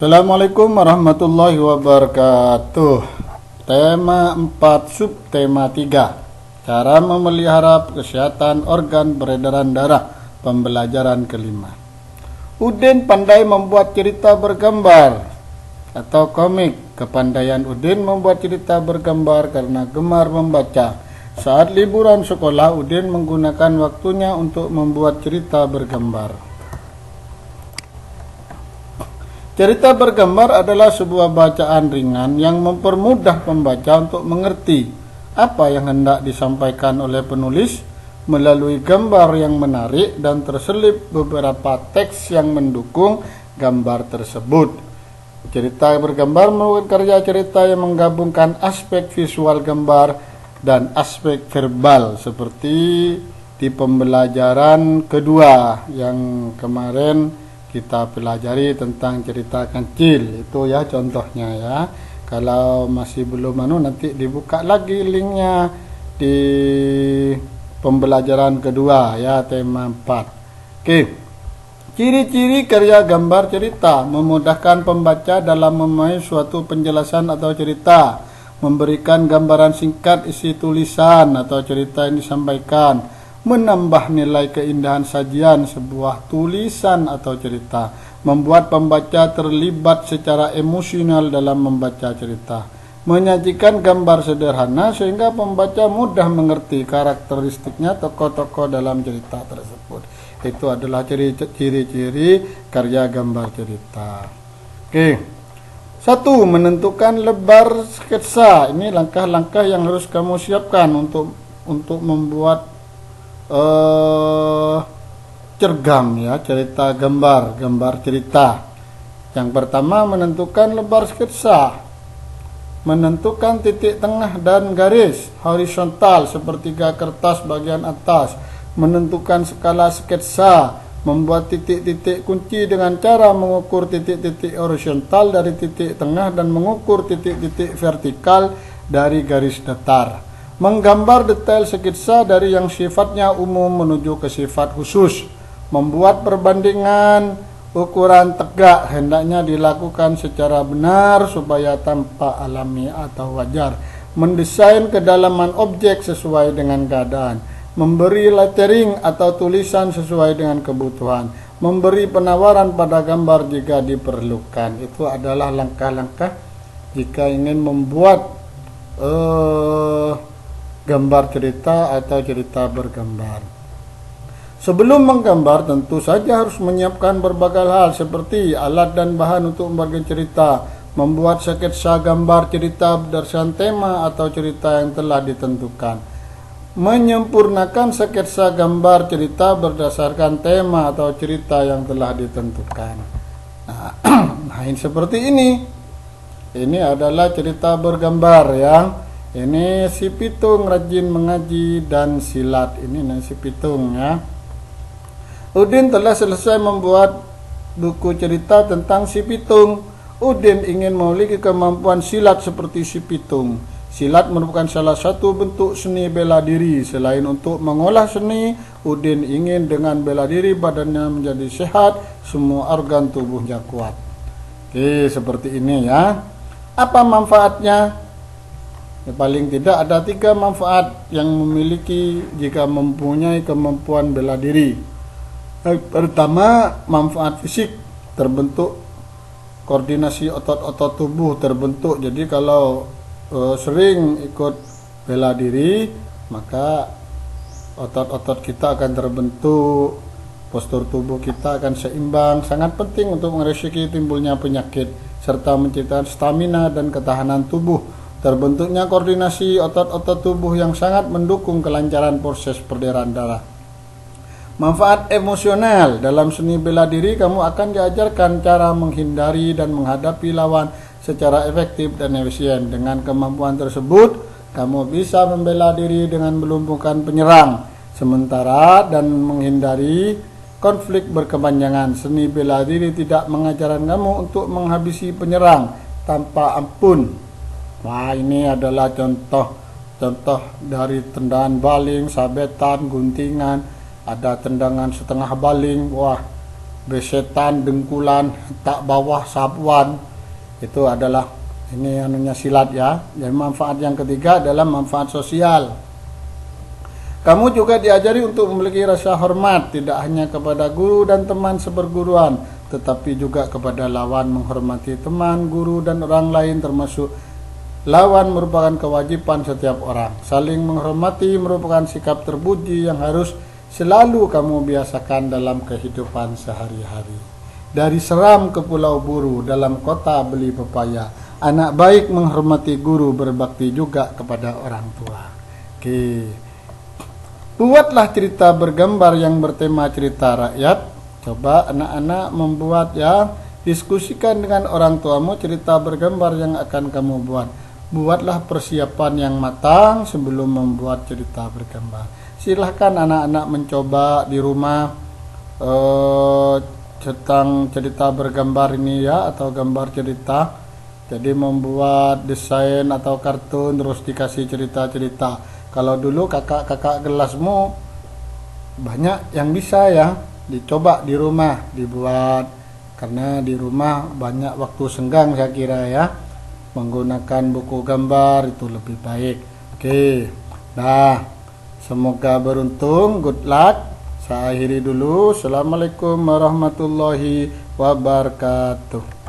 Assalamualaikum warahmatullahi wabarakatuh. Tema 4, subtema 3. Cara memelihara kesehatan organ peredaran darah. Pembelajaran kelima. Udin pandai membuat cerita bergambar atau komik. Kepandaian Udin membuat cerita bergambar karena gemar membaca. Saat liburan sekolah, Udin menggunakan waktunya untuk membuat cerita bergambar. Cerita bergambar adalah sebuah bacaan ringan yang mempermudah pembaca untuk mengerti apa yang hendak disampaikan oleh penulis melalui gambar yang menarik dan terselip beberapa teks yang mendukung gambar tersebut. Cerita bergambar merupakan karya cerita yang menggabungkan aspek visual gambar dan aspek verbal seperti di pembelajaran kedua yang kemarin kita pelajari tentang cerita kancil. Itu ya contohnya ya. Kalau masih belum nanti dibuka lagi linknya di pembelajaran kedua ya, tema 4. Oke. Ciri-ciri karya gambar cerita: memudahkan pembaca dalam memahami suatu penjelasan atau cerita, memberikan gambaran singkat isi tulisan atau cerita yang disampaikan, menambah nilai keindahan sajian sebuah tulisan atau cerita, membuat pembaca terlibat secara emosional dalam membaca cerita, menyajikan gambar sederhana sehingga pembaca mudah mengerti karakteristiknya tokoh-tokoh dalam cerita tersebut. Itu adalah ciri-ciri karya gambar cerita. Oke. 1. Menentukan lebar sketsa. Ini langkah-langkah yang harus kamu siapkan untuk membuat cergam ya, cerita gambar cerita. Yang pertama, menentukan lebar sketsa, menentukan titik tengah dan garis horizontal sepertiga kertas bagian atas, menentukan skala sketsa, membuat titik-titik kunci dengan cara mengukur titik-titik horizontal dari titik tengah dan mengukur titik-titik vertikal dari garis datar. Menggambar detail sketsa dari yang sifatnya umum menuju ke sifat khusus. Membuat perbandingan ukuran tegak hendaknya dilakukan secara benar supaya tampak alami atau wajar. Mendesain kedalaman objek sesuai dengan keadaan. Memberi lettering atau tulisan sesuai dengan kebutuhan. Memberi penawaran pada gambar jika diperlukan. Itu adalah langkah-langkah jika ingin membuat gambar cerita atau cerita bergambar. Sebelum menggambar tentu saja harus menyiapkan berbagai hal seperti alat dan bahan untuk membuat cerita, membuat sketsa gambar cerita berdasarkan tema atau cerita yang telah ditentukan, menyempurnakan sketsa gambar cerita berdasarkan tema atau cerita yang telah ditentukan. Nah, ini seperti ini. Ini adalah cerita bergambar yang ini si Pitung rajin mengaji dan silat. Ini si Pitung ya. Udin telah selesai membuat buku cerita tentang si Pitung. Udin ingin memiliki kemampuan silat seperti si Pitung. Silat merupakan salah satu bentuk seni bela diri. Selain untuk mengolah seni, Udin ingin dengan bela diri badannya menjadi sehat, semua organ tubuhnya kuat. Oke, seperti ini ya. Apa manfaatnya? Ya, paling tidak ada 3 manfaat yang memiliki jika mempunyai kemampuan bela diri. Pertama, manfaat fisik, terbentuk koordinasi otot-otot tubuh terbentuk. Jadi kalau sering ikut bela diri, maka otot-otot kita akan terbentuk, postur tubuh kita akan seimbang. Sangat penting untuk meresiki timbulnya penyakit serta menciptakan stamina dan ketahanan tubuh. Terbentuknya koordinasi otot-otot tubuh yang sangat mendukung kelancaran proses peredaran darah. Manfaat emosional: dalam seni bela diri kamu akan diajarkan cara menghindari dan menghadapi lawan secara efektif dan efisien. Dengan kemampuan tersebut, kamu bisa membela diri dengan melumpuhkan penyerang sementara dan menghindari konflik berkepanjangan. Seni bela diri tidak mengajarkan kamu untuk menghabisi penyerang tanpa ampun. Wah, ini adalah contoh dari tendangan baling, sabetan, guntingan, ada tendangan setengah baling. Wah, besetan, dengkulan, tak bawah, sapuan. Itu adalah ini anunya silat ya. Dan manfaat yang ketiga adalah manfaat sosial. Kamu juga diajari untuk memiliki rasa hormat, tidak hanya kepada guru dan teman seperguruan, tetapi juga kepada lawan. Menghormati teman, guru, dan orang lain termasuk lawan merupakan kewajiban setiap orang. Saling menghormati merupakan sikap terpuji yang harus selalu kamu biasakan dalam kehidupan sehari-hari. Dari Seram ke Pulau Buru, dalam kota beli pepaya. Anak baik menghormati guru, berbakti juga kepada orang tua. Oke. Buatlah cerita bergambar yang bertema cerita rakyat. Coba anak-anak membuat ya. Diskusikan dengan orang tuamu cerita bergambar yang akan kamu buat. Buatlah persiapan yang matang sebelum membuat cerita bergambar. Silahkan anak-anak mencoba di rumah tentang cerita bergambar ini ya, atau gambar cerita. Jadi membuat desain atau kartun terus dikasih cerita-cerita. Kalau dulu kakak-kakak kelasmu banyak yang bisa ya, dicoba di rumah dibuat, karena di rumah banyak waktu senggang saya kira ya, menggunakan buku gambar itu lebih baik. Oke, nah semoga beruntung, good luck. Saya akhiri dulu. Assalamualaikum warahmatullahi wabarakatuh.